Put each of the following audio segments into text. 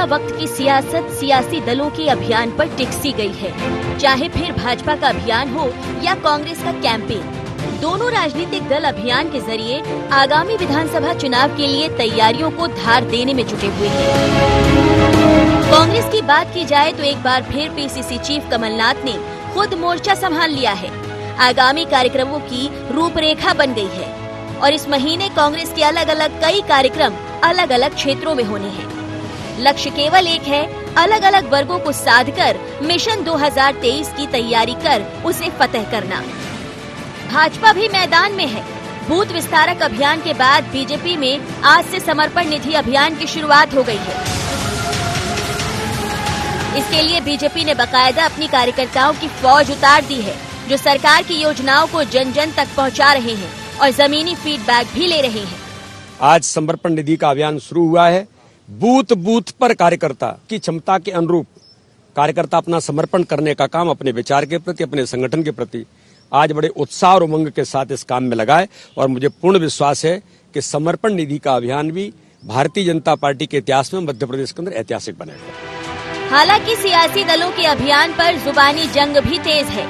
मौजूदा वक्त की सियासत सियासी दलों के अभियान पर टिकसी गई है। चाहे फिर भाजपा का अभियान हो या कांग्रेस का कैंपेन, दोनों राजनीतिक दल अभियान के जरिए आगामी विधानसभा चुनाव के लिए तैयारियों को धार देने में जुटे हुए हैं। कांग्रेस की बात की जाए तो एक बार फिर पीसीसी चीफ कमलनाथ ने खुद मोर्चा संभाल लिया है। आगामी कार्यक्रमों की रूपरेखा बन गई है और इस महीने कांग्रेस के अलग अलग कई कार्यक्रम अलग अलग क्षेत्रों में होने हैं। लक्ष्य केवल एक है, अलग अलग वर्गों को साधकर मिशन 2023 की तैयारी कर उसे फतेह करना। भाजपा भी मैदान में है। बूथ विस्तारक अभियान के बाद बीजेपी में आज से समर्पण निधि अभियान की शुरुआत हो गई है। इसके लिए बीजेपी ने बाकायदा अपनी कार्यकर्ताओं की फौज उतार दी है, जो सरकार की योजनाओं को जन जन तक पहुंचा रहे हैं और जमीनी फीडबैक भी ले रहे हैं। आज समर्पण निधि का अभियान शुरू हुआ है। बूथ बूथ पर कार्यकर्ता की क्षमता के अनुरूप कार्यकर्ता अपना समर्पण करने का काम अपने विचार के प्रति, अपने संगठन के प्रति आज बड़े उत्साह और उमंग के साथ इस काम में लगाए और मुझे पूर्ण विश्वास है कि समर्पण निधि का अभियान भी भारतीय जनता पार्टी के इतिहास में मध्य प्रदेश के अंदर ऐतिहासिक बनेगा। हालांकि सियासी दलों के अभियान पर जुबानी जंग भी तेज है।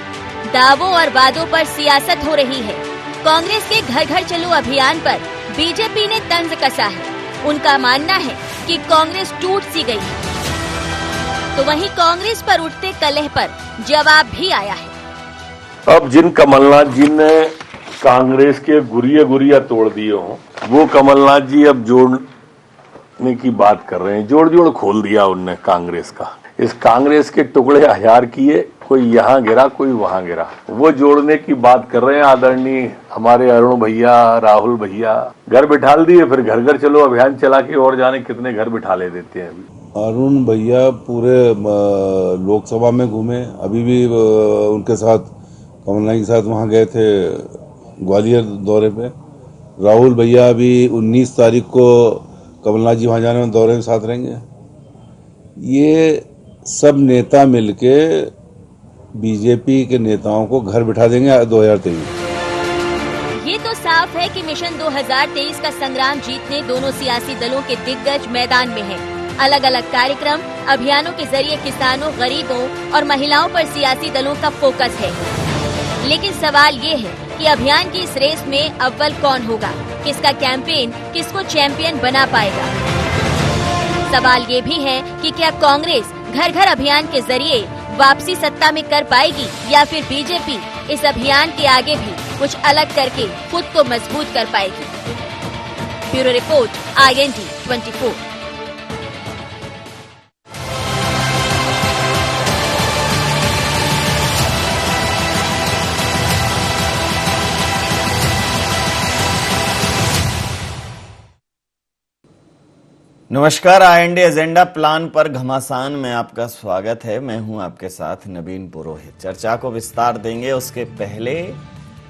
दावों और वादों पर सियासत हो रही है। कांग्रेस के घर घर चलो अभियान पर बीजेपी ने तंज कसा है। उनका मानना है कि कांग्रेस टूट सी गई है, तो वहीं कांग्रेस पर उठते कलह पर जवाब भी आया है। अब जिन कमलनाथ जी ने कांग्रेस के गुरिया तोड़ दिए हों, वो कमलनाथ जी अब जोड़ने की बात कर रहे हैं। जोड़ खोल दिया उनने कांग्रेस का। इस कांग्रेस के टुकड़े हजार किए, कोई यहाँ गिरा कोई वहां गिरा। वो जोड़ने की बात कर रहे हैं। आदरणीय हमारे अरुण भैया, राहुल भैया घर बिठा दिए, फिर घर घर चलो अभियान चला के और जाने कितने घर बिठा ले देते हैं। अभी अरुण भैया पूरे लोकसभा में घूमे, अभी भी उनके साथ कमलनाथ के साथ वहां गए थे ग्वालियर दौरे पे। राहुल भैया अभी 19 तारीख को कमलनाथ जी वहां जाने में दौरे में साथ रहेंगे। ये सब नेता मिलके बीजेपी के नेताओं को घर बिठा देंगे 2023। ये तो साफ है कि मिशन 2023 का संग्राम जीतने दोनों सियासी दलों के दिग्गज मैदान में हैं। अलग अलग कार्यक्रम अभियानों के जरिए किसानों, गरीबों और महिलाओं पर सियासी दलों का फोकस है। लेकिन सवाल ये है कि अभियान की इस रेस में अव्वल कौन होगा, किसका कैंपेन किसको चैंपियन बना पाएगा। सवाल ये भी है कि क्या कांग्रेस घर घर अभियान के जरिए वापसी सत्ता में कर पाएगी या फिर बीजेपी इस अभियान के आगे भी कुछ अलग करके खुद को मजबूत कर पाएगी। Bureau report, IND 24। नमस्कार, IND एजेंडा प्लान पर घमासान में आपका स्वागत है। मैं हूं आपके साथ नवीन पुरोहित। चर्चा को विस्तार देंगे उसके पहले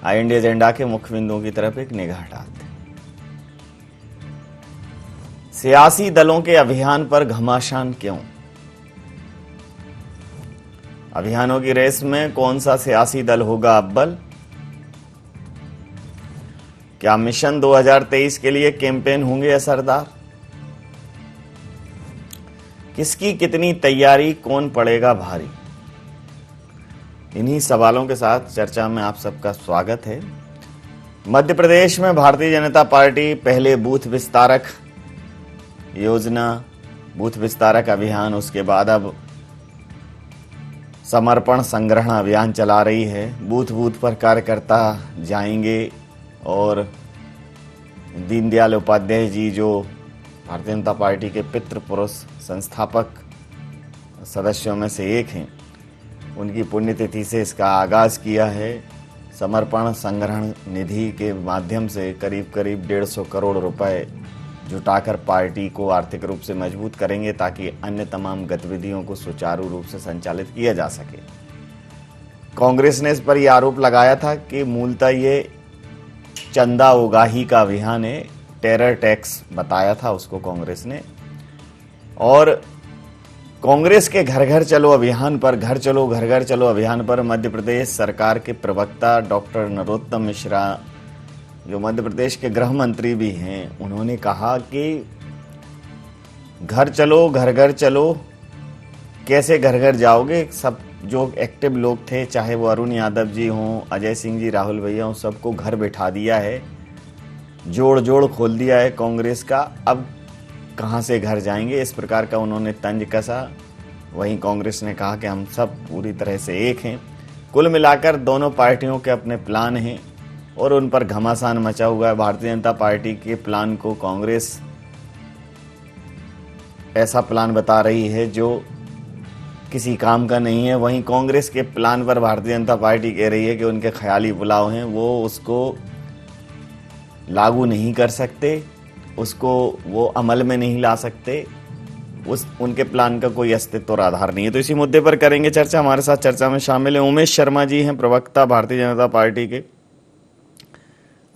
IND एजेंडा के मुख्य बिंदुओं की तरफ एक निगाह डालते हैं। सियासी दलों के अभियान पर घमासान क्यों? अभियानों की रेस में कौन सा सियासी दल होगा अव्वल? क्या मिशन 2023 के लिए कैंपेन होंगे असरदार? किसकी कितनी तैयारी, कौन पड़ेगा भारी? इन्हीं सवालों के साथ चर्चा में आप सबका स्वागत है। मध्य प्रदेश में भारतीय जनता पार्टी पहले बूथ विस्तारक योजना, बूथ विस्तारक अभियान, उसके बाद अब समर्पण संग्रहण अभियान चला रही है। बूथ बूथ पर कार्यकर्ता जाएंगे और दीनदयाल उपाध्याय जी, जो भारतीय जनता पार्टी के पितृ पुरुष संस्थापक सदस्यों में से एक हैं, उनकी पुण्यतिथि से इसका आगाज किया है। समर्पण संग्रहण निधि के माध्यम से करीब 150 करोड़ रुपए जुटाकर पार्टी को आर्थिक रूप से मजबूत करेंगे ताकि अन्य तमाम गतिविधियों को सुचारू रूप से संचालित किया जा सके। कांग्रेस ने इस पर यह आरोप लगाया था कि मूलतः ये चंदा उगाही का अभियान है, टेरर टैक्स बताया था उसको कांग्रेस ने। और कांग्रेस के घर घर चलो अभियान पर, घर घर चलो अभियान पर मध्य प्रदेश सरकार के प्रवक्ता डॉक्टर नरोत्तम मिश्रा, जो मध्य प्रदेश के गृह मंत्री भी हैं, उन्होंने कहा कि घर चलो घर घर चलो, कैसे घर घर जाओगे? सब जो एक्टिव लोग थे, चाहे वो अरुण यादव जी हों, अजय सिंह जी, राहुल भैया हों, सबको घर बैठा दिया है, जोड़ जोड़ खोल दिया है कांग्रेस का। अब कहाँ से घर जाएंगे, इस प्रकार का उन्होंने तंज कसा। वहीं कांग्रेस ने कहा कि हम सब पूरी तरह से एक हैं। कुल मिलाकर दोनों पार्टियों के अपने प्लान हैं और उन पर घमासान मचा हुआ है। भारतीय जनता पार्टी के प्लान को कांग्रेस ऐसा प्लान बता रही है जो किसी काम का नहीं है। वहीं कांग्रेस के प्लान पर भारतीय जनता पार्टी कह रही है कि उनके ख्याली पुलाव हैं, वो उसको लागू नहीं कर सकते, उसको वो अमल में नहीं ला सकते, उनके प्लान का कोई अस्तित्व और आधार नहीं है। तो इसी मुद्दे पर करेंगे चर्चा। हमारे साथ चर्चा में शामिल है उमेश शर्मा जी, हैं प्रवक्ता भारतीय जनता पार्टी के।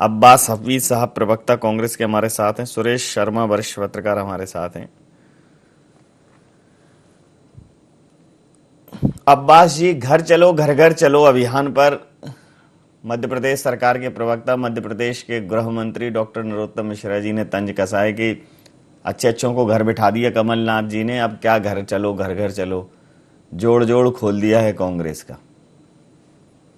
अब्बास हफीज साहब प्रवक्ता कांग्रेस के हमारे साथ हैं। सुरेश शर्मा वरिष्ठ पत्रकार हमारे साथ हैं। अब्बास जी, घर चलो घर घर चलो अभियान पर मध्य प्रदेश सरकार के प्रवक्ता, मध्य प्रदेश के गृह मंत्री डॉक्टर नरोत्तम मिश्रा जी ने तंज कसा है कि अच्छों को घर बिठा दिया कमलनाथ जी ने, अब क्या घर चलो घर घर चलो, जोड़ जोड़ खोल दिया है कांग्रेस का।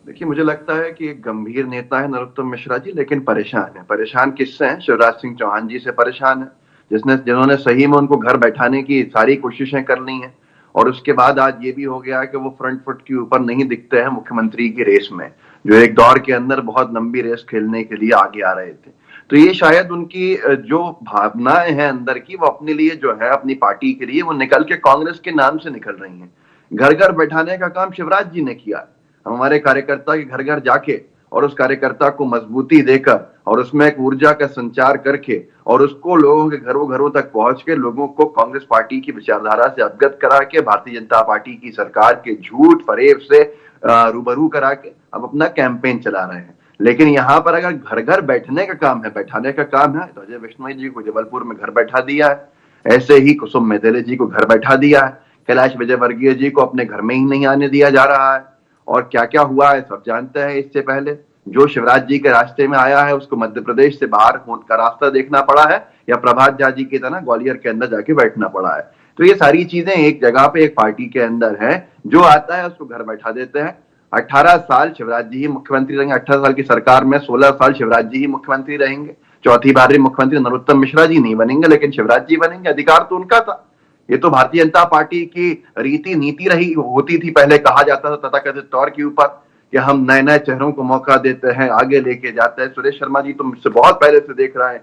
देखिए, मुझे लगता है कि एक गंभीर नेता है नरोत्तम मिश्रा जी, लेकिन परेशान है। परेशान किससे हैं? शिवराज सिंह चौहान जी से परेशान है, जिन्होंने सही में उनको घर बैठाने की सारी कोशिशें कर ली हैं। और उसके बाद आज ये भी हो गया है कि वो फ्रंट फुट के ऊपर नहीं दिखते हैं मुख्यमंत्री की रेस में, जो एक दौर के अंदर बहुत लंबी रेस खेलने के लिए आगे आ रहे थे। तो ये शायद उनकी जो भावनाएं हैं अंदर की, वो अपने लिए जो है, अपनी पार्टी के लिए, वो निकल के कांग्रेस के नाम से निकल रही हैं। घर घर बैठाने का काम शिवराज जी ने किया। हमारे कार्यकर्ता के घर घर जाके और उस कार्यकर्ता को मजबूती देकर और उसमें एक ऊर्जा का संचार करके और उसको लोगों के घरों घरों तक पहुंच के लोगों को कांग्रेस पार्टी की विचारधारा से अवगत करा के, भारतीय जनता पार्टी की सरकार के झूठ फरेब से रूबरू करा के अब अपना कैंपेन चला रहे हैं। लेकिन यहाँ पर अगर घर घर बैठने का काम है, बैठाने का काम है, तो अजय विश्नोई जी को जबलपुर में घर बैठा दिया है, ऐसे ही कुसुम मेदेले जी को घर बैठा दिया है, कैलाश विजयवर्गीय जी को अपने घर में ही नहीं आने दिया जा रहा है। और क्या क्या हुआ है सब जानते हैं। इससे पहले जो शिवराज जी के रास्ते में आया है उसको मध्य प्रदेश से बाहर का रास्ता देखना पड़ा है, या प्रभात झा जी की तरह ग्वालियर के अंदर जाके बैठना पड़ा है। तो ये सारी चीजें एक जगह पे एक पार्टी के अंदर है, जो आता है उसको घर बैठा देते हैं। 18 साल शिवराज जी ही मुख्यमंत्री रहेंगे। 18 साल की सरकार में 16 साल शिवराज जी ही मुख्यमंत्री रहेंगे। चौथी बार मुख्यमंत्री नरोत्तम मिश्रा जी नहीं बनेंगे, लेकिन शिवराज जी बनेंगे। अधिकार तो उनका था। ये तो भारतीय जनता पार्टी की रीति नीति रही होती थी। पहले कहा जाता था तथाकथित तौर के ऊपर कि हम नए नए चेहरों को मौका देते हैं, आगे लेके जाते हैं। सुरेश शर्मा जी तो मुझसे बहुत पहले से देख रहा है,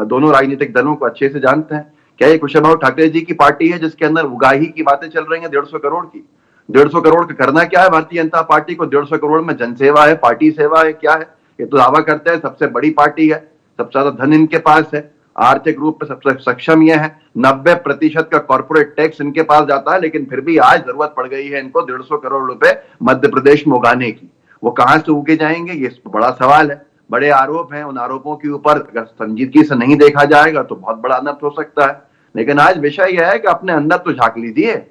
दोनों राजनीतिक दलों को अच्छे से जानते हैं। क्या ये कुशलभाऊ ठाकरे जी की पार्टी है जिसके अंदर उगाही की बातें चल रही हैं 150 करोड़ की? 150 करोड़ का करना क्या है भारतीय जनता पार्टी को? 150 करोड़ में जनसेवा है, पार्टी सेवा है, क्या है? ये तो दावा करते हैं सबसे बड़ी पार्टी है, सबसे ज्यादा धन इनके पास है, आर्थिक रूप में सबसे सक्षम ये है, 90% का कॉर्पोरेट टैक्स इनके पास जाता है। लेकिन फिर भी आज जरूरत पड़ गई है इनको 150 करोड़ रुपए मध्य प्रदेश में उगाने की। वो कहां से उगे जाएंगे, ये बड़ा सवाल है। बड़े आरोप हैं, उन आरोपों के ऊपर अगर संजीदगी से नहीं देखा जाएगा तो बहुत बड़ा अनर्थ हो सकता है। लेकिन आज विषय यह है कि अपने अंदर तो झांक लीजिए।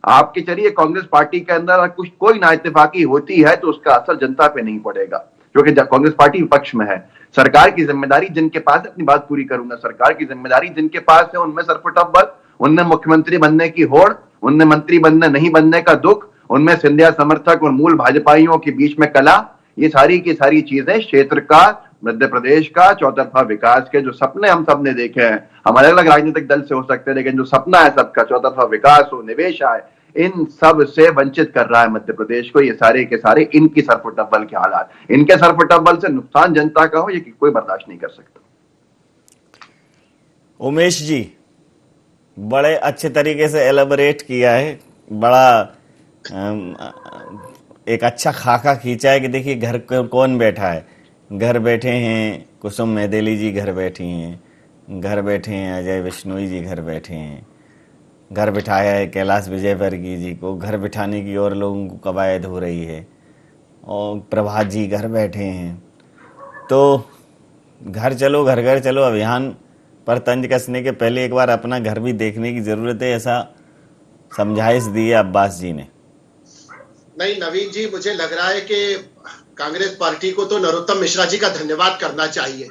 आपके चलिए कांग्रेस पार्टी के अंदर कुछ कोई नाइतफाकी होती है तो उसका असर जनता पे नहीं पड़ेगा, क्योंकि कांग्रेस पार्टी विपक्ष में है। सरकार की जिम्मेदारी जिनके पास है, अपनी बात पूरी करूंगा, सरकार की जिम्मेदारी जिनके पास है उनमें सरपटब्बल, उनमें मुख्यमंत्री बनने की होड़, उनमें मंत्री बनने नहीं बनने का दुख, उनमें सिंधिया समर्थक और मूल भाजपाइयों के बीच में कला, ये सारी की सारी चीजें क्षेत्र का, मध्य प्रदेश का चौतरफा विकास के जो सपने हम सब ने देखे हैं, हमारे अलग राजनीतिक दल से हो सकते हैं, लेकिन जो सपना है सबका, चौतरफा विकास हो, निवेश आए, इन सब से वंचित कर रहा है मध्य प्रदेश को। ये सारे के सारे इनकी सरपटब्बल के हालात, इनके सरपटब्बल से नुकसान जनता का हो, ये कोई बर्दाश्त नहीं कर सकता। उमेश जी, बड़े अच्छे तरीके से एलाबोरेट किया है, बड़ा एक अच्छा खाका खींचा है कि देखिए घर कौन बैठा है। घर बैठे हैं कुसुम मेदेली जी, घर बैठी हैं, घर बैठे हैं अजय विश्नोई जी, घर बैठे हैं, घर बिठाया है कैलाश विजयवर्गीय जी को, घर बिठाने की और लोगों को कवायद हो रही है, और प्रभात जी घर बैठे हैं। तो घर चलो घर घर चलो अभियान पर तंज कसने के पहले एक बार अपना घर भी देखने की जरूरत है, ऐसा समझाइश दी है अब्बास जी ने। नहीं नवीन जी, मुझे लग रहा है कि कांग्रेस पार्टी को तो नरोत्तम मिश्रा जी का धन्यवाद करना चाहिए।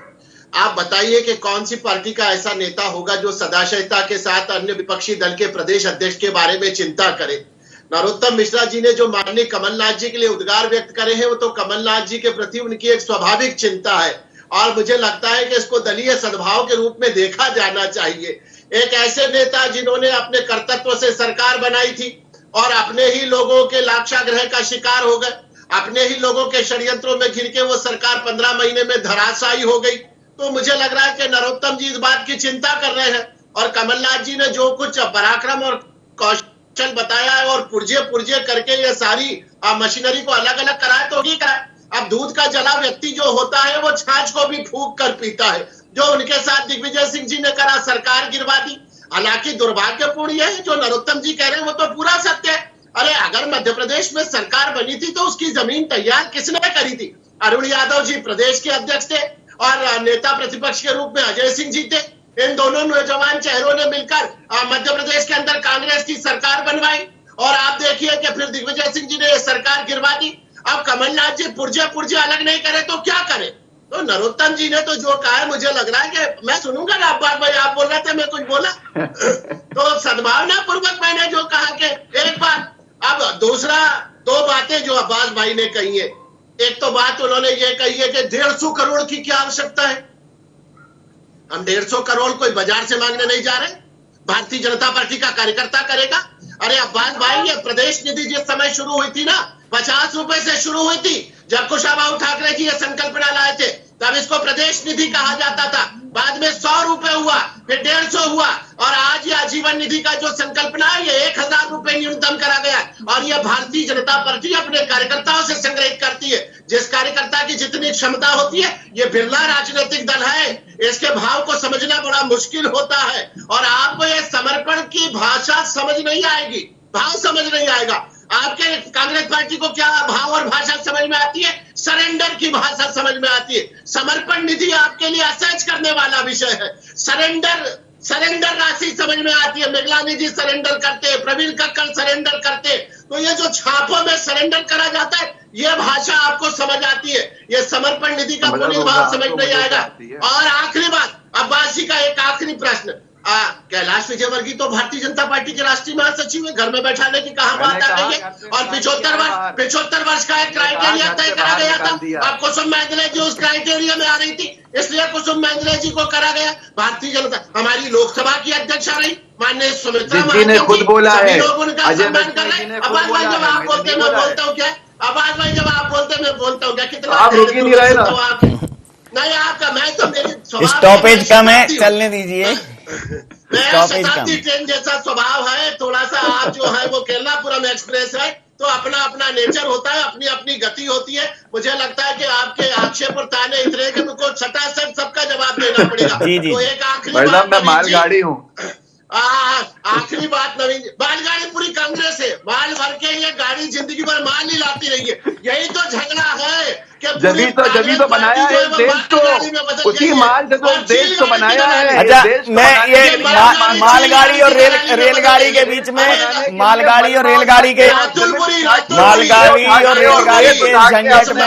आप बताइए कि कौन सी पार्टी का ऐसा नेता होगा जो सदाशयता के साथ अन्य विपक्षी दल के प्रदेश अध्यक्ष के बारे में चिंता करे। नरोत्तम मिश्रा जी ने जो माननीय कमलनाथ जी के लिए उद्गार व्यक्त करे हैं, वो तो कमलनाथ जी के प्रति उनकी एक स्वाभाविक चिंता है और मुझे लगता है कि इसको दलीय सद्भाव के रूप में देखा जाना चाहिए। एक ऐसे नेता जिन्होंने अपने कर्तव्य से सरकार बनाई थी और अपने ही लोगों के लाक्षागृह का शिकार हो गए, अपने ही लोगों के षड्यंत्रों में घिर के वो सरकार 15 महीने में धराशायी हो गई। तो मुझे लग रहा है कि नरोत्तम जी इस बात की चिंता कर रहे हैं और कमलनाथ जी ने जो कुछ पराक्रम और कौशल बताया है और पुर्जे पुर्जे करके ये सारी मशीनरी को अलग अलग कराए तो ठीक है। अब दूध का जला व्यक्ति जो होता है वो छाछ को भी फूंक कर पीता है, जो उनके साथ दिग्विजय सिंह जी ने करा, सरकार गिरवा दी। हालांकि दुर्भाग्यपूर्ण यह है जो नरोत्तम जी कह रहे हैं वो तो पूरा सत्य है। अरे अगर मध्य प्रदेश में सरकार बनी थी तो उसकी जमीन तैयार किसने करी थी? अरुण यादव जी प्रदेश के अध्यक्ष थे और नेता प्रतिपक्ष के रूप में अजय सिंह जी थे। इन दोनों नौजवान चेहरों ने मिलकर मध्य प्रदेश के अंदर कांग्रेस की सरकार बनवाई और आप देखिए कि फिर दिग्विजय सिंह जी ने सरकार गिरवा दी। अब कमलनाथ जी पुर्जे पुर्जे अलग नहीं करे तो क्या करे? तो नरोत्तम जी ने तो जो कहा है मुझे लग रहा है कि मैं सुनूंगा ना। अब्बास भाई आप बोल रहे थे, मैं कुछ बोला तो सद्भावना पूर्वक मैंने जो कहा कि एक बात। अब दूसरा दो बातें जो अब्बास भाई ने कही है, एक तो बात उन्होंने ये कही है कि 150 करोड़ की क्या आवश्यकता है। हम 150 करोड़ कोई बाजार से मांगने नहीं जा रहे, भारतीय जनता पार्टी का कार्यकर्ता करेगा। अरे अब्बास भाई ये प्रदेश निधि जिस समय शुरू हुई थी ना 50 रुपए से शुरू हुई थी। जब कुशाभाऊ ठाकरे जी ये संकल्पना लाए थे तब इसको प्रदेश निधि कहा जाता था, बाद में 100 रुपए हुआ, फिर 150 हुआ और आज ये आजीवन निधि का जो संकल्पना है ये 1000 रुपए न्यूनतम करा गया और ये भारतीय जनता पार्टी अपने कार्यकर्ताओं से संग्रहित करती है। जिस कार्यकर्ता की जितनी क्षमता होती है, ये बिरला राजनीतिक दल है, इसके भाव को समझना बड़ा मुश्किल होता है और आपको ये समर्पण की भाषा समझ नहीं आएगी, भाव समझ नहीं आएगा। आपके कांग्रेस पार्टी को क्या भाव और भाषा समझ में आती है? सरेंडर की भाषा समझ में आती है। समर्पण निधि आपके लिए असहज करने वाला विषय है। सरेंडर राशि समझ में आती है। मेघलानी जी सरेंडर करते, प्रवीण कक्कड़ सरेंडर करते, तो ये जो छापों में सरेंडर करा जाता है ये भाषा आपको समझ आती है। ये समर्पण निधि का पुनित भाव समझ नहीं आएगा। और आखिरी बात, अब्बास जी का एक आखिरी प्रश्न, कैलाश विजयवर्गीय तो भारतीय जनता पार्टी के राष्ट्रीय महासचिव है, घर में बैठाने की कहां बात आ गई है? और 75 वर्ष का एक क्राइटेरिया तय करा गया था। अब कुसुम मेहंदले जी उस क्राइटेरिया में आ रही थी, इसलिए कुसुम मेहंदले जी को करा गया। भारतीय जनता हमारी लोकसभा की अध्यक्ष आ रही माननीय सुमित्रा जी ने खुद बोला है, लोग उनका सम्मान कर रहे हैं। आवाज भाई जब आप बोलते मैं बोलता हूँ क्या? आवाज भाई जब आप बोलते मैं बोलता हूँ क्या? कितना आप रुक ही नहीं रहे ना। नहीं आपका, मैं तो मेरी स्टॉपेज कम है, चलने दीजिए। शताब्दी ट्रेन जैसा स्वभाव है, थोड़ा सा आप जो है वो केरलापुरम एक्सप्रेस है, तो अपना अपना नेचर होता है, अपनी अपनी गति होती है। मुझे लगता है कि आपके आक्षेप और ताने इतने कि मुझको छटाछट सबका जवाब देना पड़ेगा। तो एक आखिरी बात, मैं मालगाड़ी हूँ। आखिरी बात नवीन जी, मालगाड़ी पूरी कांग्रेस है, माल भर के ये गाड़ी जिंदगी भर माल ही लाती रही है। यही तो झगड़ा है कि जभी तो बनाया है देश को, उसी माल से तो देश को बनाया है। अच्छा, मैं ये मालगाड़ी और रेलगाड़ी के बीच में मालगाड़ी और रेलगाड़ी के झंझट में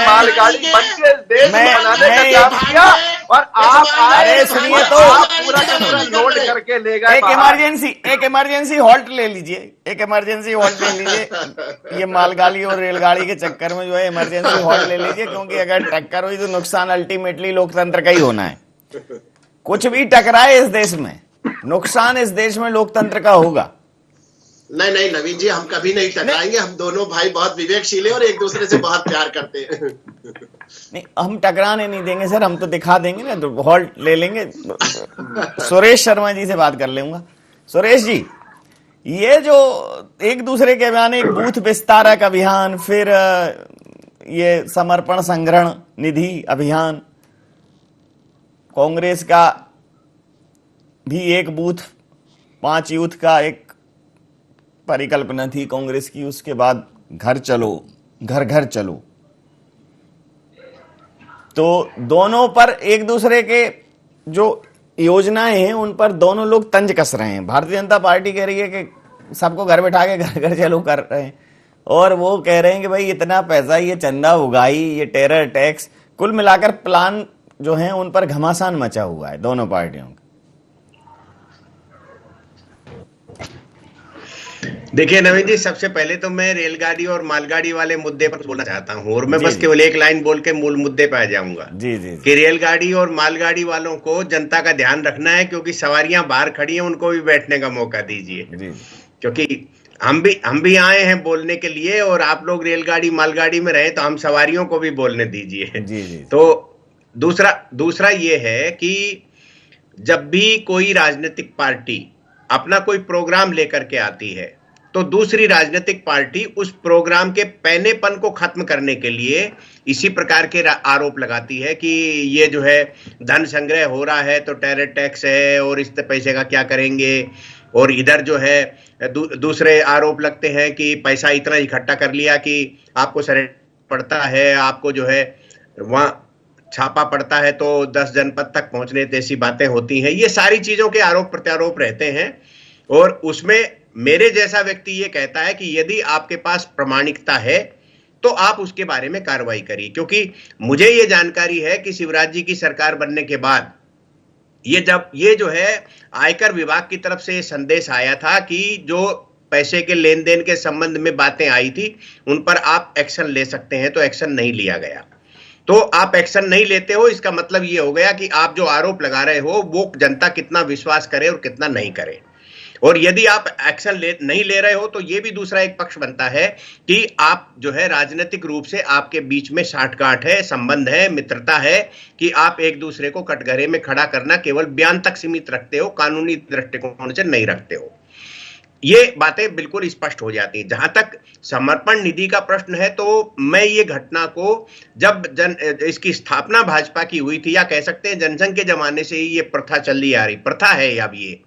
और आप अरे सुनिए तो पूरा लोड करके ले गए। एक इमरजेंसी हॉल्ट ले लीजिए, एक इमरजेंसी हॉल्ट ले लीजिए। ये मालगाड़ी और रेलगाड़ी के चक्कर में जो है इमरजेंसी हॉल्ट ले लीजिए, क्योंकि अगर टक्कर हुई तो नुकसान अल्टीमेटली लोकतंत्र का ही होना है। कुछ भी टकराए इस देश में, नुकसान इस देश में लोकतंत्र का होगा। नहीं नवीन जी, हम कभी नहीं टकराएंगे। हम दोनों भाई बहुत विवेकशील हैं और एक दूसरे से बहुत प्यार करते हैं। नहीं, हम टकराने नहीं देंगे सर, हम तो दिखा देंगे ना, तो हॉल्ट ले लेंगे। सुरेश शर्मा जी से बात कर लूंगा। सुरेश जी, ये जो एक दूसरे के बयान, एक बूथ विस्तारक अभियान, फिर ये समर्पण संग्रहण निधि अभियान, कांग्रेस का भी एक बूथ 5 यूथ का एक परिकल्पना थी कांग्रेस की, उसके बाद घर चलो, घर घर चलो, तो दोनों पर एक दूसरे के जो योजनाएं हैं उन पर दोनों लोग तंज कस रहे हैं। भारतीय जनता पार्टी कह रही है कि सबको घर बैठा के घर घर चलो कर रहे हैं, और वो कह रहे हैं कि भाई इतना पैसा, ये चंदा उगाही, ये टेरर टैक्स, कुल मिलाकर प्लान जो हैं उन पर घमासान मचा हुआ है दोनों पार्टियों का। देखिए नवीन जी, सबसे पहले तो मैं रेलगाड़ी और मालगाड़ी वाले मुद्दे पर बोलना चाहता हूँ, और मैं जी, बस जी। केवल एक लाइन बोल के मूल मुद्दे पे आ जाऊंगा जी जी कि रेलगाड़ी और मालगाड़ी वालों को जनता का ध्यान रखना है, क्योंकि सवारियां बाहर खड़ी हैं, उनको भी बैठने का मौका दीजिए। जी क्योंकि हम भी आए हैं बोलने के लिए, और आप लोग रेलगाड़ी मालगाड़ी में रहे तो हम सवारियों को भी बोलने दीजिए। जी जी। तो दूसरा ये है कि जब भी कोई राजनीतिक पार्टी अपना कोई प्रोग्राम लेकर के आती है तो दूसरी राजनीतिक पार्टी उस प्रोग्राम के पैनेपन को खत्म करने के लिए इसी प्रकार के आरोप लगाती है कि ये जो है धन संग्रह हो रहा है तो टेरर टैक्स है और इस पैसे का क्या करेंगे, और इधर जो है दूसरे आरोप लगते हैं कि पैसा इतना इकट्ठा कर लिया कि आपको सरेंडर पड़ता है, आपको जो है वहां छापा पड़ता है तो 10 जनपद तक पहुंचने जैसी बातें होती हैं। ये सारी चीजों के आरोप प्रत्यारोप रहते हैं, और उसमें मेरे जैसा व्यक्ति ये कहता है कि यदि आपके पास प्रामाणिकता है तो आप उसके बारे में कार्रवाई करिए। क्योंकि मुझे ये जानकारी है कि शिवराज जी की सरकार बनने के बाद ये जो है आयकर विभाग की तरफ से संदेश आया था कि जो पैसे के लेन देन के संबंध में बातें आई थी उन पर आप एक्शन ले सकते हैं, तो एक्शन नहीं लिया गया। तो आप एक्शन नहीं लेते हो, इसका मतलब ये हो गया कि आप जो आरोप लगा रहे हो वो जनता कितना विश्वास करे और कितना नहीं करे। और यदि आप एक्शन नहीं ले रहे हो तो ये भी दूसरा एक पक्ष बनता है कि आप जो है राजनीतिक रूप से आपके बीच में साठगांठ है, संबंध है, मित्रता है, कि आप एक दूसरे को कटघरे में खड़ा करना केवल बयान तक सीमित रखते हो, कानूनी दृष्टिकोण से नहीं रखते हो। ये बातें बिल्कुल स्पष्ट हो जाती हैं। जहां तक समर्पण निधि का प्रश्न है तो मैं ये घटना को जब इसकी स्थापना भाजपा की हुई थी, या कह सकते हैं जनसंघ के जमाने से ही ये प्रथा चली आ रही प्रथा है अब ये,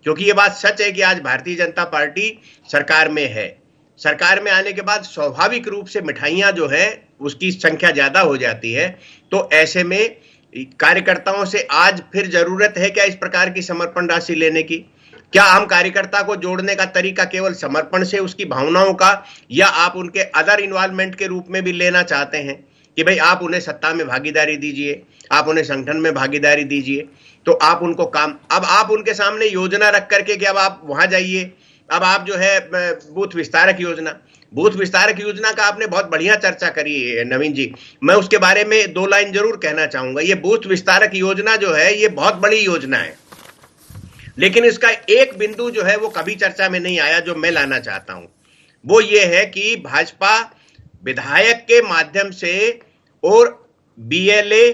क्योंकि ये बात सच है कि आज भारतीय जनता पार्टी सरकार में है। सरकार में आने के बाद स्वाभाविक रूप से मिठाइयां जो है उसकी संख्या ज्यादा हो जाती है। तो ऐसे में कार्यकर्ताओं से आज फिर जरूरत है क्या इस प्रकार की समर्पण राशि लेने की? क्या हम कार्यकर्ता को जोड़ने का तरीका केवल समर्पण से, उसकी भावनाओं का, या आप उनके अदर इन्वॉल्वमेंट के रूप में भी लेना चाहते हैं कि भाई आप उन्हें सत्ता में भागीदारी दीजिए, आप उन्हें संगठन में भागीदारी दीजिए, तो आप उनको काम, अब आप उनके सामने योजना रख करके कि अब आप वहां जाइए, अब आप जो है बूथ विस्तारक योजना का आपने बहुत बढ़िया चर्चा करी है नवीन जी, मैं उसके बारे में 2 लाइन जरूर कहना चाहूंगा। ये बूथ विस्तारक योजना जो है ये बहुत बड़ी योजना है, लेकिन इसका एक बिंदु जो है वो कभी चर्चा में नहीं आया जो मैं लाना चाहता हूं। वो ये है कि भाजपा विधायक के माध्यम से और बीएलए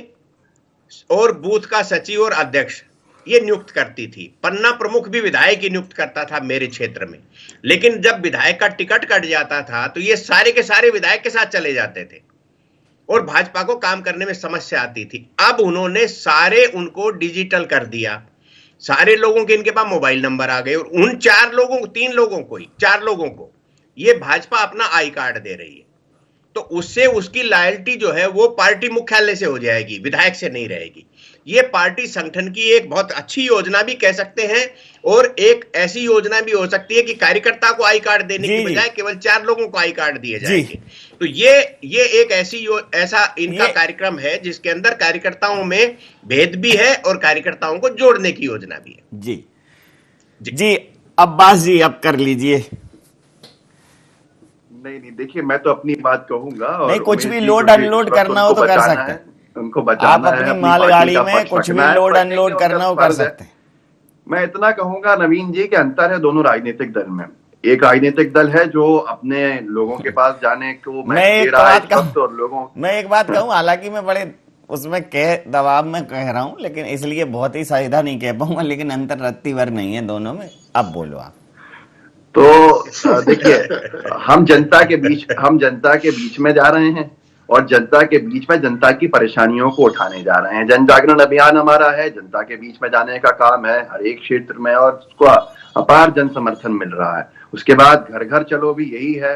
और बूथ का सचिव और अध्यक्ष ये नियुक्त करती थी। पन्ना प्रमुख भी विधायक ही नियुक्त करता था मेरे क्षेत्र में, लेकिन जब विधायक का टिकट कट जाता था तो ये सारे के सारे विधायक के साथ चले जाते थे और भाजपा को काम करने में समस्या आती थी। अब उन्होंने सारे उनको डिजिटल कर दिया, सारे लोगों के इनके पास मोबाइल नंबर आ गए, और उन 4 लोगों को ये भाजपा अपना आई कार्ड दे रही है। तो उससे उसकी लॉयल्टी जो है वो पार्टी मुख्यालय से हो जाएगी, विधायक से नहीं रहेगी। ये पार्टी संगठन की एक बहुत अच्छी योजना भी कह सकते हैं, और एक ऐसी योजना भी हो सकती है कि कार्यकर्ता को आई कार्ड देने की बजाय केवल 4 लोगों को आई कार्ड दिए जाएंगे। तो ये एक ऐसा इनका कार्यक्रम है जिसके अंदर कार्यकर्ताओं में भेद भी है और कार्यकर्ताओं को जोड़ने की योजना भी है। जी अब्बास जी अब कर लीजिए। नहीं देखिए, मैं तो अपनी बात कहूंगा, और नहीं, कुछ भी लोड अनलोड करना हो तो कर सकते हैं, उनको बचाना आप अपनी मालगाड़ी में कुछ भी लोड अनलोड करना हो कर सकते हैं। मैं इतना कहूंगा नवीन जी कि अंतर है दोनों राजनीतिक दल में। एक राजनीतिक दल है जो अपने लोगों के पास जाने को मैं एक बात कहूँ, हालांकि मैं बड़े उसमें दबाव में कह रहा हूँ, लेकिन इसलिए बहुत ही सीधा नहीं कह पाऊंगा, लेकिन अंतर रत्ती भर नहीं है दोनों में। अब बोलो आप। तो देखिए, हम जनता के बीच में जा रहे हैं, और जनता के बीच में जनता की परेशानियों को उठाने जा रहे हैं। जन जागरण अभियान हमारा है, जनता के बीच में जाने का काम है हर एक क्षेत्र में, और उसको अपार जन समर्थन मिल रहा है। उसके बाद घर घर चलो भी यही है,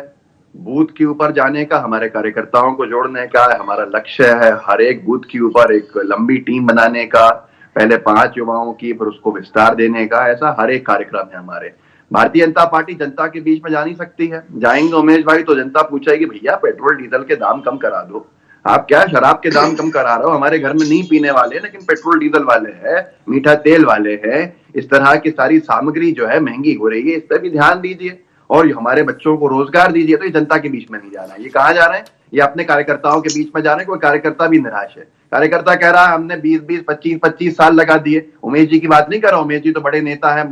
बूथ के ऊपर जाने का, हमारे कार्यकर्ताओं को जोड़ने का हमारा लक्ष्य है। हर एक बूथ के ऊपर एक लंबी टीम बनाने का, पहले 5 युवाओं की, फिर उसको विस्तार देने का, ऐसा हर एक कार्यक्रम है हमारे। भारतीय जनता पार्टी जनता के बीच में जा नहीं सकती है। जाएंगे उमेश भाई तो जनता पूछेगी भैया पेट्रोल डीजल के दाम कम करा दो, आप क्या शराब के दाम कम करा रहे हो? हमारे घर में नहीं पीने वाले लेकिन पेट्रोल डीजल वाले हैं, मीठा तेल वाले हैं, इस तरह की सारी सामग्री जो है महंगी हो रही है, इस पर भी ध्यान दीजिए और हमारे बच्चों को रोजगार दीजिए। तो ये जनता के बीच में नहीं जा रहा है, ये कहाँ जा रहे हैं? ये अपने कार्यकर्ताओं के बीच में जा रहे हैं। कोई कार्यकर्ता भी निराश है, कार्यकर्ता कह रहा है हमने 20-20, 25-25 साल लगा दिए। उमेश जी की बात नहीं कर रहा, उमेश जी तो बड़े नेता हैं,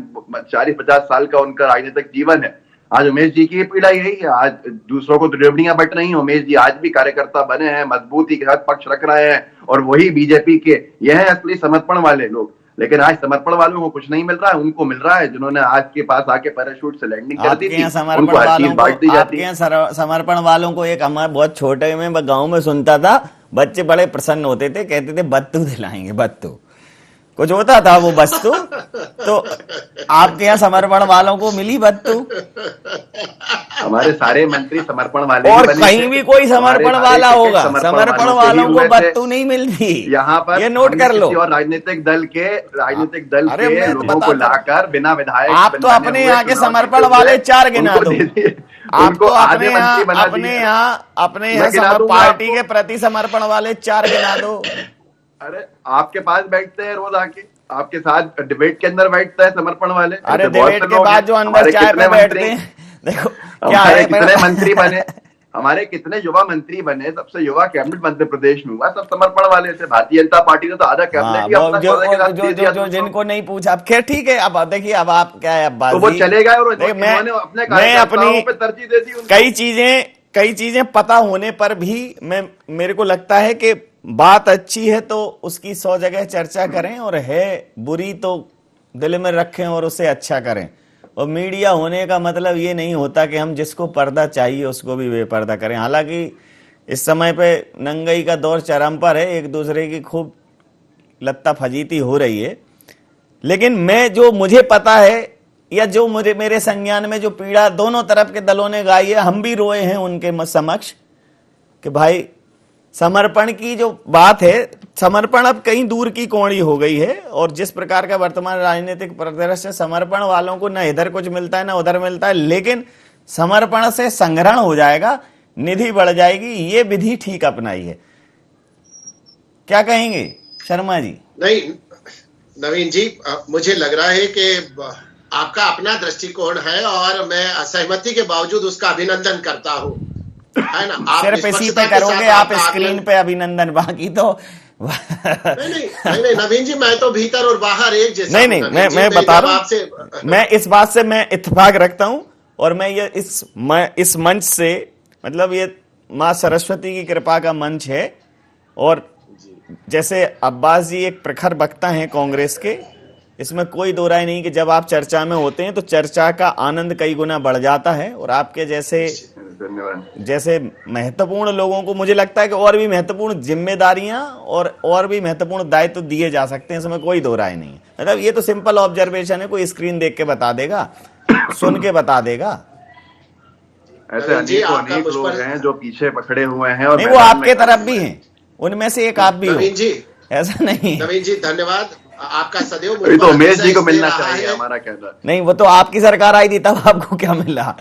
40-50 साल का उनका राजनीतिक जीवन है। आज उमेश जी की पीड़ा यही है, आज दूसरों को रेवड़ियां बट रही हैं। उमेश जी आज भी कार्यकर्ता बने हैं, मजबूती के साथ पक्ष रख रहे हैं और वही बीजेपी के ये हैं असली समर्पण वाले लोग। लेकिन आज समर्पण वालों को कुछ नहीं मिल रहा है, उनको मिल रहा है जिन्होंने आज के पास आके पैराशूट से लैंडिंग कर दी थी, उनको हर चीज बांट दी जाती है। समर्पण वालों को एक हमारे बहुत छोटे में गांव में सुनता था, बच्चे बड़े प्रसन्न होते थे, कहते थे बत्तू दिलाएंगे, बत्तू कुछ होता था वो वस्तु। तो आपके यहाँ समर्पण वालों को मिली बत्तू? हमारे सारे मंत्री समर्पण वाले और कहीं भी कोई समर्पण वाला होगा, समर्पण वालों को बत्तू नहीं मिलती। यहाँ पर ये नोट कर लो। और राजनीतिक दल के लोगों को लाकर बिना विधायक, आप तो अपने यहाँ के समर्पण वाले 4 गिना दो। आप तो अपने यहाँ पार्टी के प्रति समर्पण वाले 4 गिना दो। अरे आपके पास बैठते हैं रोज आके, आपके साथ डिबेट के अंदर बैठते हैं समर्पण वाले। अरे डिबेट के बाद जो अंदर चाय पे बैठते हैं, देखो क्या है, कितने मंत्री बने, हमारे कितने युवा मंत्री बने, सबसे युवा कैबिनेट मध्य प्रदेश में हुआ, सब समर्पण वाले थे। भारतीय जनता पार्टी ने तो आधा कैबिनेट जो जिनको नहीं पूछा। खैर ठीक है, अब देखिए अब आप क्या है, अब तो वो चले गए और मैं अपनी तरजीह दे दी। कई चीजें पता होने पर भी मेरे को लगता है कि बात अच्छी है तो उसकी 100 जगह चर्चा करें, और है बुरी तो दिल में रखें और उसे अच्छा करें। और मीडिया होने का मतलब ये नहीं होता कि हम जिसको पर्दा चाहिए उसको भी बेपर्दा करें। हालांकि इस समय पे नंगई का दौर चरम पर है, एक दूसरे की खूब लत्ता फजीती हो रही है। लेकिन मुझे पता है, या जो मेरे संज्ञान में जो पीड़ा दोनों तरफ के दलों ने गाई है, हम भी रोए हैं उनके समक्ष कि भाई समर्पण की जो बात है, समर्पण अब कहीं दूर की कौड़ी हो गई है। और जिस प्रकार का वर्तमान राजनीतिक परिदृश्य, समर्पण वालों को न इधर कुछ मिलता है न उधर मिलता है, लेकिन समर्पण से संग्रहण हो जाएगा, निधि बढ़ जाएगी, ये विधि ठीक अपनाई है। क्या कहेंगे शर्मा जी? नहीं नवीन जी, मुझे लग रहा है कि आपका अपना दृष्टिकोण है और मैं असहमति के बावजूद उसका अभिनंदन करता हूं, है ना। आप सिर्फ इसी पे करोगे आप स्क्रीन पे अभिनंदन, बाकी तो नहीं नवीन जी, मैं तो भीतर और बाहर एक जैसा। नहीं मैं बता रहा हूं, मैं इस बात से मैं इत्तेफाक रखता हूं। और मैं ये इस मंच से, मतलब ये माँ सरस्वती की कृपा का मंच है। और जैसे अब्बास जी एक प्रखर वक्ता हैं कांग्रेस के, इसमें कोई दो राय नहीं कि जब आप चर्चा में होते हैं तो चर्चा का आनंद कई गुना बढ़ जाता है। और आपके जैसे महत्वपूर्ण लोगों को मुझे लगता है कि और भी महत्वपूर्ण जिम्मेदारियां और भी महत्वपूर्ण दायित्व दिए जा सकते हैं, इसमें कोई दो राय नहीं है। मतलब ये तो सिंपल ऑब्जर्वेशन है, कोई स्क्रीन देख के बता देगा, सुन के बता देगा। ऐसे अनेक लोग हैं जो पीछे पकड़े हुए हैं और नहीं, वो आपके तरफ भी हैं, उनमें से एक आप भी हो। नवीन जी ऐसा नहीं, नवीन जी धन्यवाद, आपका सदैव तो उमेश जी को मिलना चाहिए, हमारा कहना नहीं। वो तो आपकी सरकार आई थी तब आपको क्या मिला,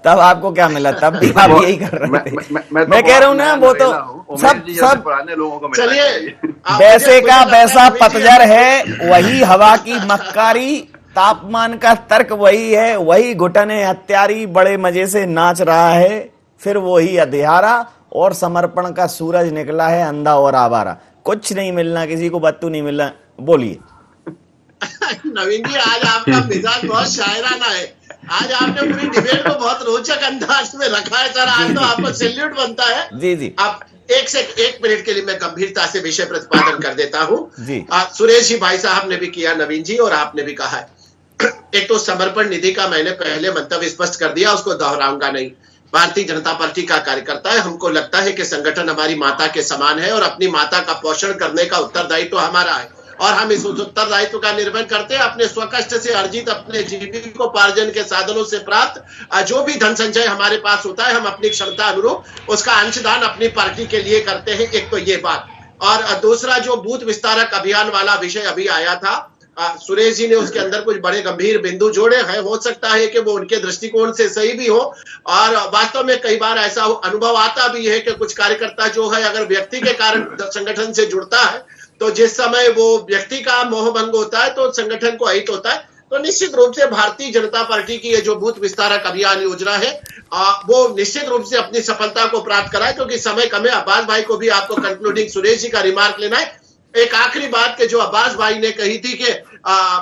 तब भी आप यही कर रहे थे। मैं कह रहा हूँ ना, वो तो सब पुराने लोगों को चलिए, वैसे का वैसा पतझड़ है, वही हवा की मक्कारी, तापमान का तर्क वही है, वही घुटने हत्यारी बड़े मजे से नाच रहा है, फिर वही अंधियारा और समर्पण का सूरज निकला है अंधा और आवारा। कुछ नहीं मिलना, किसी को बत्तू नहीं मिलना। बोलिए नवीन जी, आज आपका मिजाज बहुत शायराना है, आज आपने पूरी डिबेट को बहुत रोचक अंदाज में रखा है सर। आज तो आपको सैल्यूट बनता है। जी आप एक मिनट के लिए मैं गंभीरता से विषय प्रतिपादन कर देता हूँ जी। सुरेश जी भाई साहब ने भी किया, नवीन जी और आपने भी कहा है। एक तो समर्पण निधि का मैंने पहले मंतव्य स्पष्ट कर दिया, उसको दोहराऊंगा नहीं। भारतीय जनता पार्टी का कार्यकर्ता है, हमको लगता है कि संगठन हमारी माता के समान है और अपनी माता का पोषण करने का उत्तरदायित्व तो हमारा है और हम इस उत्तरदायित्व का निर्वहन करते हैं। अपने स्वकष्ट से अर्जित, अपने जीविकोपार्जन के साधनों से प्राप्त जो भी धन संचय हमारे पास होता है, हम अपनी क्षमता अनुरूप उसका अंशदान अपनी पार्टी के लिए करते हैं। एक तो ये बात, और दूसरा जो बूथ विस्तारक अभियान वाला विषय अभी आया था, सुरेश जी ने उसके अंदर कुछ बड़े गंभीर बिंदु जोड़े हैं। हो सकता है कि वो उनके दृष्टिकोण से सही भी हो, और वास्तव में कई बार ऐसा अनुभव आता भी है कि कुछ कार्यकर्ता जो है अगर व्यक्ति के कारण संगठन से जुड़ता है तो जिस समय वो व्यक्ति का मोह भंग होता है तो संगठन को अहित होता है। तो निश्चित रूप से भारतीय जनता पार्टी की ये जो बूथ विस्तारक अभियान योजना है वो निश्चित रूप से अपनी सफलता को प्राप्त कराए, क्योंकि समय कम है। अब्बास भाई को भी आपको कंक्लूडिंग सुरेश जी का रिमार्क लेना है। एक आखिरी बात के जो अब्बास भाई ने कही थी कि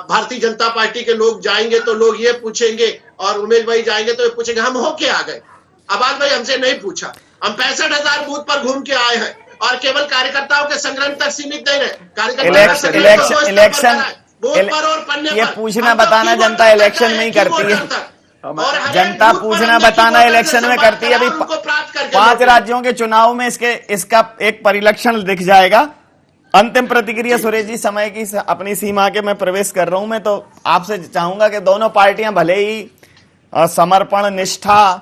भारतीय जनता पार्टी के लोग जाएंगे तो लोग ये पूछेंगे और उमेश भाई जाएंगे तो ये पूछेंगे हम हो के आ गए। अब्बास भाई हमसे नहीं पूछा, हम 65,000 बूथ पर घूम के आए हैं और केवल कार्यकर्ताओं के संग्रहण तक सीमित नहीं रहे। इलेक्शन ये पूछना बताना जनता इलेक्शन में ही करती है। जनता पूछना बताना इलेक्शन में करती है। अभी 5 राज्यों के चुनाव में इसका एक परिलक्षण दिख जाएगा। अंतिम प्रतिक्रिया सुरेश जी, समय की अपनी सीमा के मैं प्रवेश कर रहा हूं। मैं तो आपसे चाहूंगा कि दोनों पार्टियां भले ही समर्पण, निष्ठा,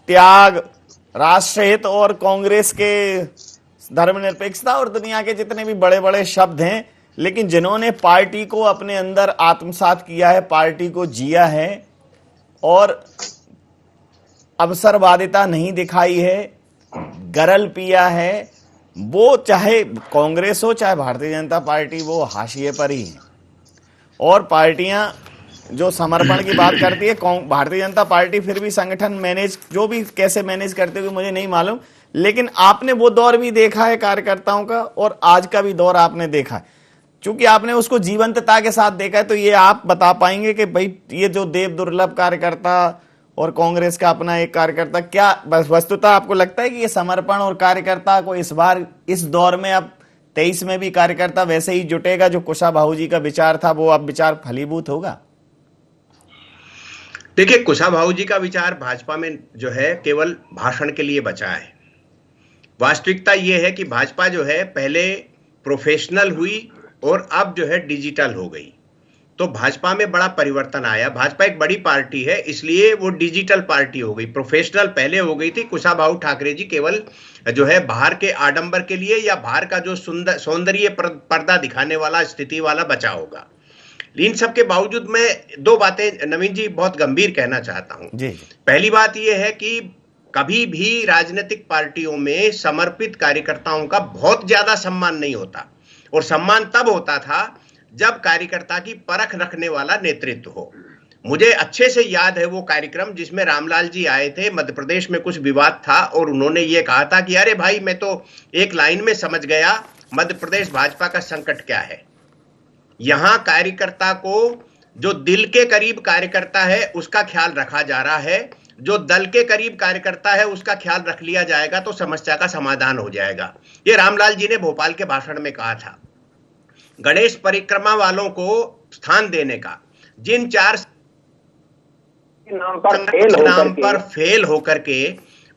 त्याग, राष्ट्रहित और कांग्रेस के धर्मनिरपेक्षता और दुनिया के जितने भी बड़े बड़े शब्द हैं, लेकिन जिन्होंने पार्टी को अपने अंदर आत्मसात किया है, पार्टी को जिया है और अवसरवादिता नहीं दिखाई है, गरल पिया है, वो चाहे कांग्रेस हो चाहे भारतीय जनता पार्टी, वो हाशिए पर ही है। और पार्टियां जो समर्पण की बात करती है, भारतीय जनता पार्टी फिर भी संगठन मैनेज जो भी कैसे मैनेज करते हुए मुझे नहीं मालूम, लेकिन आपने वो दौर भी देखा है कार्यकर्ताओं का और आज का भी दौर आपने देखा है। चूंकि आपने उसको जीवंतता के साथ देखा है तो ये आप बता पाएंगे कि भाई ये जो देव दुर्लभ कार्यकर्ता और कांग्रेस का अपना एक कार्यकर्ता, क्या वस्तुतः आपको लगता है कि ये समर्पण और कार्यकर्ता को इस बार इस दौर में अब 23 में भी कार्यकर्ता वैसे ही जुटेगा? जो कुशाभाऊ जी का विचार था वो अब विचार फलीभूत होगा? देखिए, कुशाभाऊ जी का विचार भाजपा में जो है केवल भाषण के लिए बचा है। वास्तविकता ये है कि भाजपा जो है पहले प्रोफेशनल हुई और अब जो है डिजिटल हो गई। तो भाजपा में बड़ा परिवर्तन आया। भाजपा एक बड़ी पार्टी है, इसलिए वो डिजिटल पार्टी हो गई। प्रोफेशनल पहले हो गई थी। कुशाभाऊ ठाकरे जी केवल जो है बाहर के आडंबर के लिए या बाहर का जो सौंदर्य पर्दा दिखाने वाला स्थिति वाला बचा होगा। इन सब के बावजूद मैं 2 बातें नवीन जी बहुत गंभीर कहना चाहता हूं। पहली बात यह है कि कभी भी राजनीतिक पार्टियों में समर्पित कार्यकर्ताओं का बहुत ज्यादा सम्मान नहीं होता, और सम्मान तब होता था जब कार्यकर्ता की परख रखने वाला नेतृत्व हो। मुझे अच्छे से याद है वो कार्यक्रम जिसमें रामलाल जी आए थे। मध्य प्रदेश में कुछ विवाद था और उन्होंने ये कहा था कि अरे भाई, मैं तो एक लाइन में समझ गया मध्य प्रदेश भाजपा का संकट क्या है। यहां कार्यकर्ता को, जो दिल के करीब कार्यकर्ता है उसका ख्याल रखा जा रहा है, जो दल के करीब कार्यकर्ता है उसका ख्याल रख लिया जाएगा तो समस्या का समाधान हो जाएगा। ये रामलाल जी ने भोपाल के भाषण में कहा था। गणेश परिक्रमा वालों को स्थान देने का, जिन 4 नाम पर फेल होकर के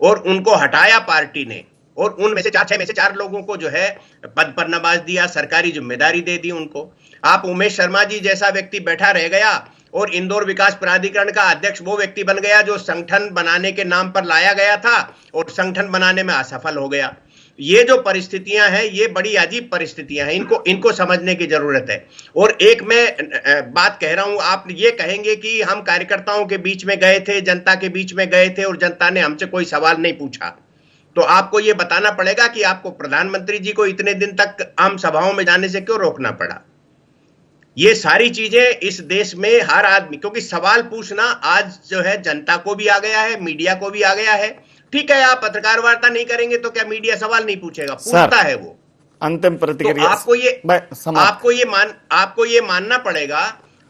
और उनको हटाया पार्टी ने, और उनमें से 6 में से 4 लोगों को जो है पद पर नवाज दिया, सरकारी जिम्मेदारी दे दी उनको। आप उमेश शर्मा जी जैसा व्यक्ति बैठा रह गया और इंदौर विकास प्राधिकरण का अध्यक्ष वो व्यक्ति बन गया जो संगठन बनाने के नाम पर लाया गया था और संगठन बनाने में असफल हो गया। ये जो परिस्थितियां हैं, ये बड़ी अजीब परिस्थितियां हैं, इनको समझने की जरूरत है। और एक मैं बात कह रहा हूं, आप ये कहेंगे कि हम कार्यकर्ताओं के बीच में गए थे, जनता के बीच में गए थे और जनता ने हमसे कोई सवाल नहीं पूछा, तो आपको ये बताना पड़ेगा कि आपको प्रधानमंत्री जी को इतने दिन तक आम सभाओं में जाने से क्यों रोकना पड़ा। ये सारी चीजें इस देश में हर आदमी, क्योंकि सवाल पूछना आज जो है जनता को भी आ गया है, मीडिया को भी आ गया है। ठीक है, आप पत्रकार वार्ता नहीं करेंगे तो क्या मीडिया सवाल नहीं पूछेगा? पूछता है वो। अंतिम प्रतिक्रिया। तो आपको ये मानना पड़ेगा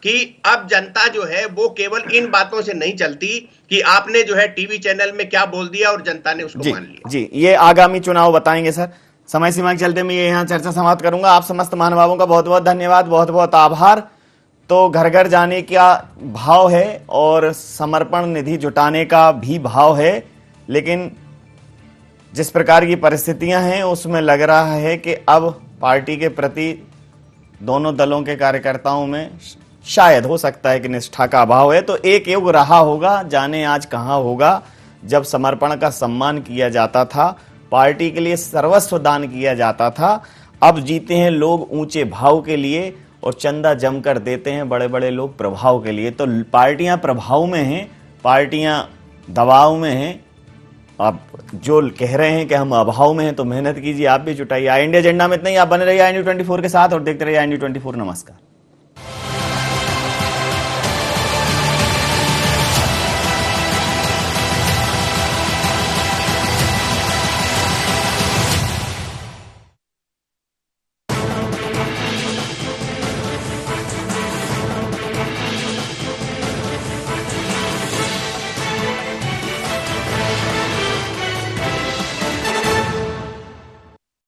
कि अब जनता जो है वो केवल इन बातों से नहीं चलती कि आपने जो है टीवी चैनल में क्या बोल दिया और जनता ने उसको मान लिया। जी, ये आगामी चुनाव बताएंगे सर। समय सीमा के चलते मैं यहाँ चर्चा समाप्त करूंगा। आप समस्त महानुभावों का बहुत बहुत धन्यवाद, बहुत बहुत आभार। तो घर घर जाने का भाव है और समर्पण निधि जुटाने का भी भाव है, लेकिन जिस प्रकार की परिस्थितियां हैं उसमें लग रहा है कि अब पार्टी के प्रति दोनों दलों के कार्यकर्ताओं में शायद हो सकता है कि निष्ठा का अभाव है। तो एक युग रहा होगा, जाने आज कहां होगा, जब समर्पण का सम्मान किया जाता था, पार्टी के लिए सर्वस्व दान किया जाता था। अब जीते हैं लोग ऊंचे भाव के लिए और चंदा जमकर देते हैं बड़े बड़े लोग प्रभाव के लिए। तो पार्टियां प्रभाव में हैं, पार्टियां दबाव में हैं। आप जो कह रहे हैं कि हम अभाव में हैं तो मेहनत कीजिए, आप भी जुटाइए। इंडिया एजेंडा में इतना ही। आप बने रहिए i News 24 के साथ और देखते रहिए i News 24। नमस्कार।